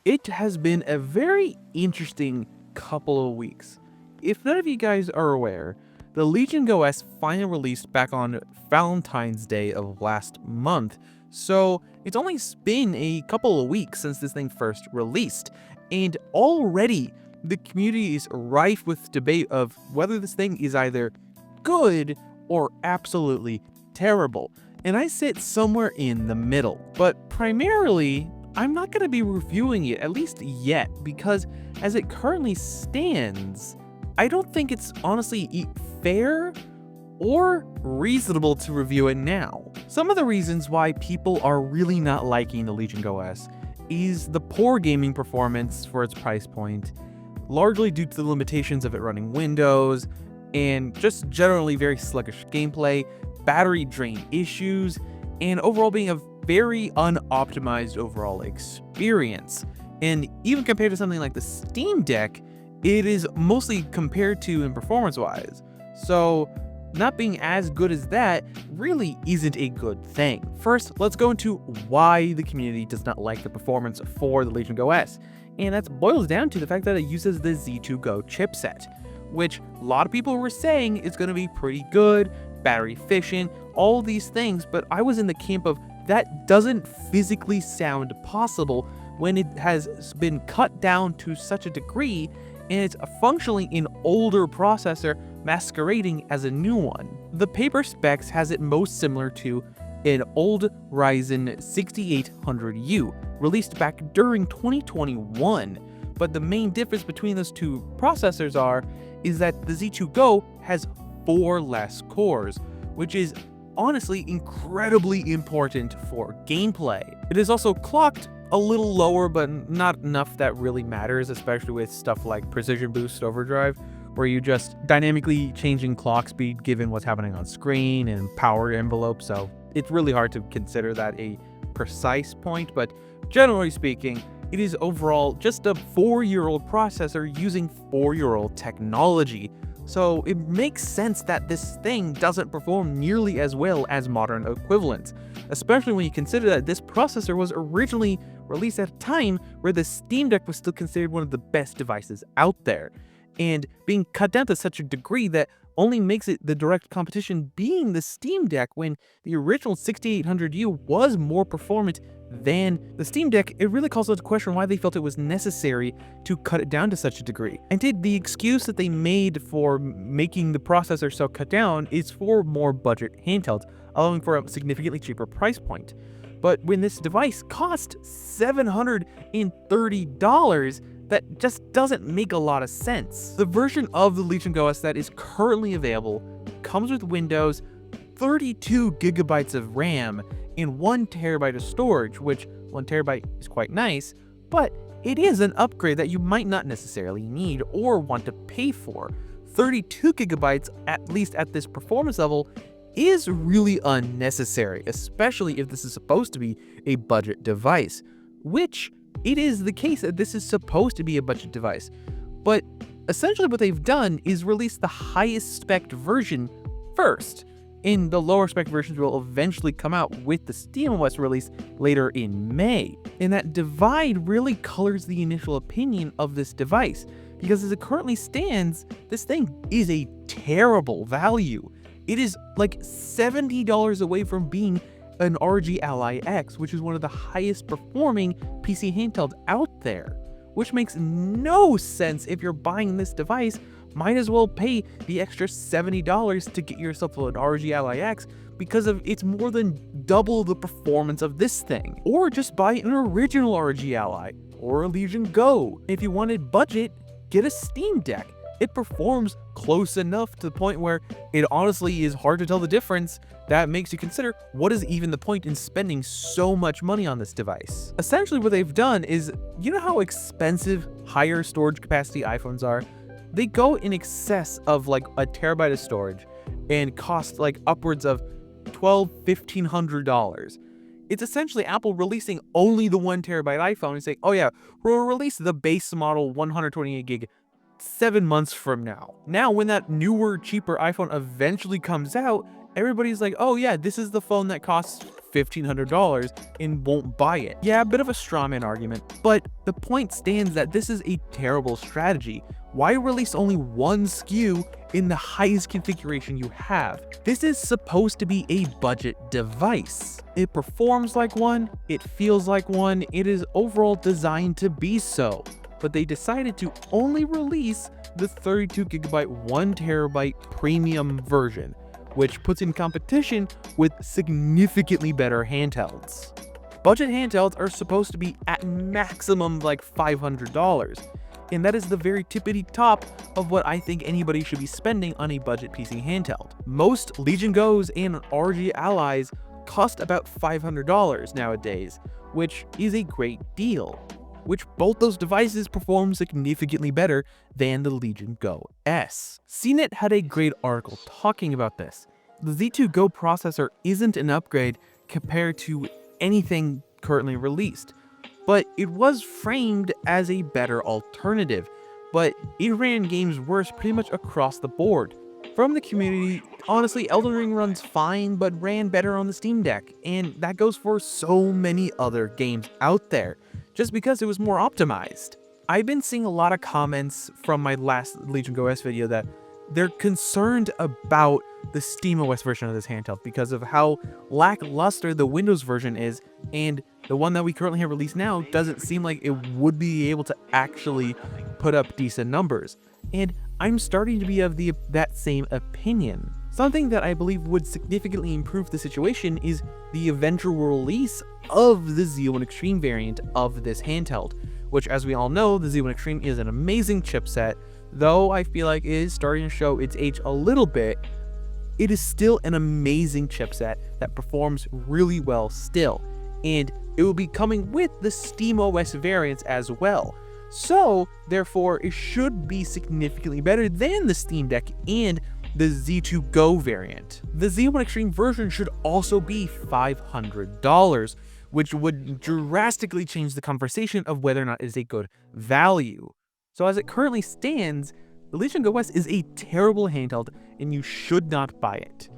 It has been a very interesting couple of weeks. If none of you guys are aware, the Legion Go S finally released back on Valentine's Day of last month, so it's only been a couple of weeks since this thing first released, and already the community is rife with debate of whether this thing is either good or absolutely terrible, and I sit somewhere in the middle. But primarily, I'm not going to be reviewing it, at least yet, because as it currently stands, I don't think it's honestly fair or reasonable to review it now. Some of the reasons why people are really not liking the Legion Go S is the poor gaming performance for its price point, largely due to the limitations of it running Windows, and just generally very sluggish gameplay, battery drain issues, and overall being a very unoptimized overall experience. And even compared to something like the Steam Deck, it is mostly compared to in performance-wise. So not being as good as that really isn't a good thing. First, let's go into why the community does not like the performance for the Legion Go S. And that boils down to the fact that it uses the Z2 Go chipset, which a lot of people were saying is going to be pretty good, battery efficient, all these things, but I was in the camp of that doesn't physically sound possible when it has been cut down to such a degree and it's functionally an older processor masquerading as a new one. The paper specs has it most similar to an old Ryzen 6800U released back during 2021, but the main difference between those two processors is that the Z2 Go has 4 less cores, which is honestly incredibly important for gameplay. It is also clocked a little lower, but not enough that really matters, especially with stuff like Precision Boost Overdrive, where you just dynamically changing clock speed given what's happening on screen and power envelope, so it's really hard to consider that a precise point, but generally speaking, it is overall just a 4-year-old processor using 4-year-old technology. So it makes sense that this thing doesn't perform nearly as well as modern equivalents, especially when you consider that this processor was originally released at a time where the Steam Deck was still considered one of the best devices out there, and being cut down to such a degree that only makes it the direct competition being the Steam Deck when the original 6800U was more performant than the Steam Deck. It really calls into question why they felt it was necessary to cut it down to such a degree. And the excuse that they made for making the processor so cut down is for more budget handhelds, allowing for a significantly cheaper price point. But when this device cost $730, that just doesn't make a lot of sense. The version of the Legion Go S that is currently available comes with Windows, 32 gigabytes of RAM, and 1 terabyte of storage, which 1 terabyte is quite nice, but it is an upgrade that you might not necessarily need or want to pay for. 32 gigabytes, at least at this performance level, is really unnecessary, especially if this is supposed to be a budget device, which it is the case that this is supposed to be a budget device. But essentially what they've done is release the highest spec version first, and the lower spec versions will eventually come out with the SteamOS release later in May. And that divide really colors the initial opinion of this device, because as it currently stands, this thing is a terrible value. It is like $70 away from being an ROG Ally X, which is one of the highest performing PC handhelds out there, which makes no sense. If you're buying this device, might as well pay the extra $70 to get yourself an ROG Ally X, because it's more than double the performance of this thing. Or just buy an original ROG Ally or a Legion Go. If you wanted budget, get a Steam Deck. It performs close enough to the point where it honestly is hard to tell the difference. That makes you consider, what is even the point in spending so much money on this device? Essentially what they've done is, you know how expensive higher storage capacity iPhones are? They go in excess of like a terabyte of storage and cost like upwards of $1,200-$1,500. It's essentially Apple releasing only the 1 terabyte iPhone and saying, oh yeah, we'll release the base model 128 gig 7 months from now. Now, when that newer, cheaper iPhone eventually comes out, everybody's like, oh yeah, this is the phone that costs $1,500 and won't buy it. Yeah, a bit of a strawman argument, but the point stands that this is a terrible strategy. Why release only one SKU in the highest configuration you have? This is supposed to be a budget device. It performs like one, it feels like one, it is overall designed to be so. But they decided to only release the 32GB 1TB premium version, which puts in competition with significantly better handhelds. Budget handhelds are supposed to be at maximum like $500, and that is the very tippity top of what I think anybody should be spending on a budget PC handheld. Most Legion Go's and RG Allies cost about $500 nowadays, which is a great deal, which both those devices perform significantly better than the Legion Go S. CNET had a great article talking about this. The Z2 Go processor isn't an upgrade compared to anything currently released, but it was framed as a better alternative, but it ran games worse pretty much across the board. From the community, honestly, Elden Ring runs fine, but ran better on the Steam Deck, and that goes for so many other games out there, just because it was more optimized. I've been seeing a lot of comments from my last Legion Go S video that they're concerned about the SteamOS version of this handheld because of how lackluster the Windows version is, and the one that we currently have released now doesn't seem like it would be able to actually put up decent numbers. And I'm starting to be of that same opinion. Something that I believe would significantly improve the situation is the eventual release of the Z1 Extreme variant of this handheld, which, as we all know, the Z1 Extreme is an amazing chipset. Though I feel like it is starting to show its age a little bit, it is still an amazing chipset that performs really well still, and it will be coming with the SteamOS variants as well. So, therefore, it should be significantly better than the Steam Deck and the Z2 Go variant. The Z1 Extreme version should also be $500, which would drastically change the conversation of whether or not it is a good value. So as it currently stands, the Legion Go S is a terrible handheld and you should not buy it.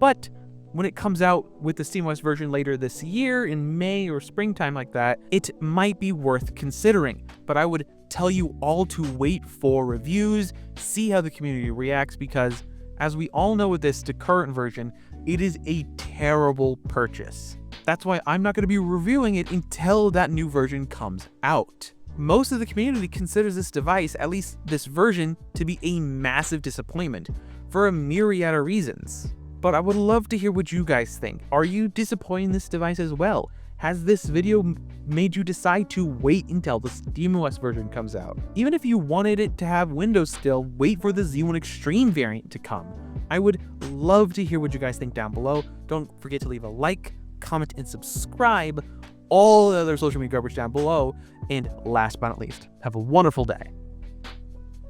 But when it comes out with the SteamOS version later this year, in May or springtime like that, it might be worth considering. But I would tell you all to wait for reviews, see how the community reacts, because as we all know with this, the current version, it is a terrible purchase. That's why I'm not going to be reviewing it until that new version comes out. Most of the community considers this device, at least this version, to be a massive disappointment for a myriad of reasons. But I would love to hear what you guys think. Are you disappointed in this device as well? Has this video made you decide to wait until the SteamOS version comes out? Even if you wanted it to have Windows still, wait for the Z1 Extreme variant to come. I would love to hear what you guys think down below. Don't forget to leave a like, comment, and subscribe. All the other social media garbage down below. And last but not least, have a wonderful day.